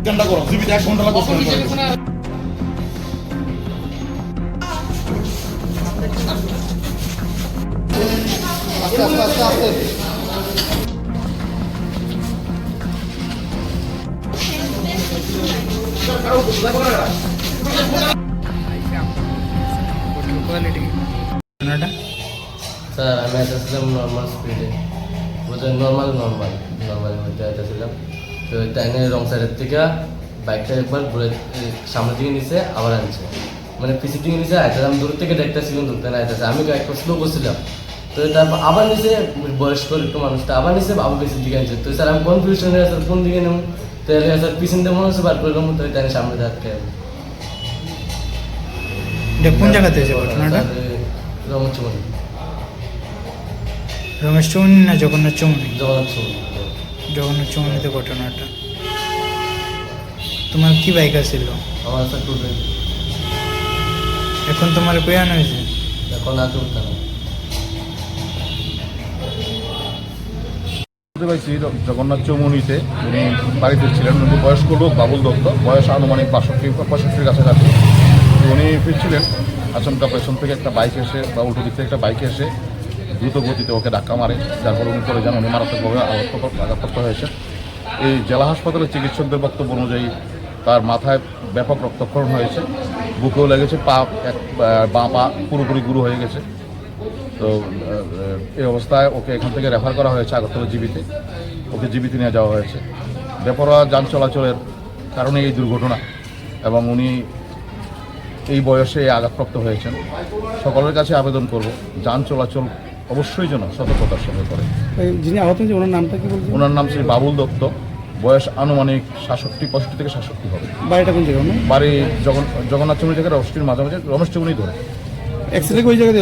ঘন্টা করো জীবিত 1 ঘন্টা লাগবে আস্তে আস্তে আস্তে আস্তে স্যার আমি আসছিলাম নর্মাল স্পিডে বুঝলেন নর্মাল মধ্যে আসছিলাম তো টাইনে রং সাইডের থেকে বাইকটা একবার ঘুরে সামনের দিকে নিচে আবার আনছে মানে পিছের দিকে নিচে আইতাম দূর থেকে দেখতেছিলাম ধরতে না আইতেছে আমি একটা স্লো করছিলাম তো তারপর আবার নিচে বয়স্ক একটু মানুষটা আবার নিচে আবার পিছের দিকে আনছে তো স্যার আমি কনফিউশন হয়ে স্যার কোন দিকে নেব তাহলে স্যার পিছন দিয়ে মনে হচ্ছে বার করলাম তো টাইনে সামনে থাকতে কোন জায়গাতে হয়েছে ঘটনাটা? রমচমনি রমেশ চৌমনি না জগন্নাথ চৌমনি? জগন্নাথ চৌমনিতে ঘটনাটা। তোমার কি বাইক আছিল? আমার স্যার 220। এখন তোমার কই আনা হয়েছে? এখন আগে উঠতাম পাইছি জগন্নাথ চৌমুনিতে উনি বাড়িতে ছিলেন। উনি বয়স্ক লোক বাবুল দত্ত, বয়স আনুমানিক 65-65 কাছাকাছি। উনি ফিরছিলেন, আচমকা পেছন থেকে একটা বাইক এসে বা উল্টো দিক থেকে একটা বাইক এসে দ্রুত গতিতে ওকে ধাক্কা মারে, যার ফলে উনি করে যান। উনি মারাত্মকভাবে আঘাতপ্রাপ্ত হয়েছে। এই জেলা হাসপাতালের চিকিৎসকদের বক্তব্য অনুযায়ী তার মাথায় ব্যাপক রক্তক্ষরণ হয়েছে, বুকেও লেগেছে, বাঁ পা পুরোপুরি গুঁড়ো হয়ে গেছে। তো এই অবস্থায় ওকে এখান থেকে রেফার করা হয়েছে আগরতলা জিবিতে। ওকে জিবিতে নিয়ে যাওয়া হয়েছে। বেপরোয়া যান চলাচলের কারণে এই দুর্ঘটনা, এবং উনি এই বয়সে আঘাতপ্রাপ্ত হয়েছেন। সকলের কাছে আবেদন করব, যান চলাচল অবশ্যই যেন সতর্কতার সঙ্গে করে। যিনি আহত হয়েছে ওনার নামটা কি বলছেন? ওনার নাম শ্রী বাবুল দত্ত, বয়স আনুমানিক 65 থেকে 67 হবে। বাড়িটা কোন জায়গায়? বাড়ি জগন্নাথ চৌমুনি থেকে রমেশটির মাঝামাঝি, রমেশ চৌমুনি ধরে। অ্যাক্সিডেন্ট ওই জায়গায়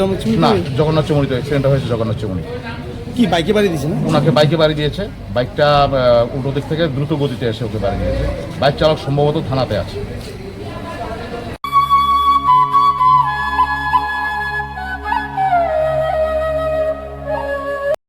না, জগন্নাথ চৌমুনিতে অ্যাক্সিডেন্টটা হয়েছে জগন্নাথ চৌমুনি। কি বাইকে বাড়ি দিয়েছে না? ওনাকে বাইকে বাড়ি দিয়েছে। বাইকটা উল্টো দিক থেকে দ্রুত গতিতে এসে ওকে বাড়ি দিয়েছে। বাইক চালক সম্ভবত থানাতে আছে।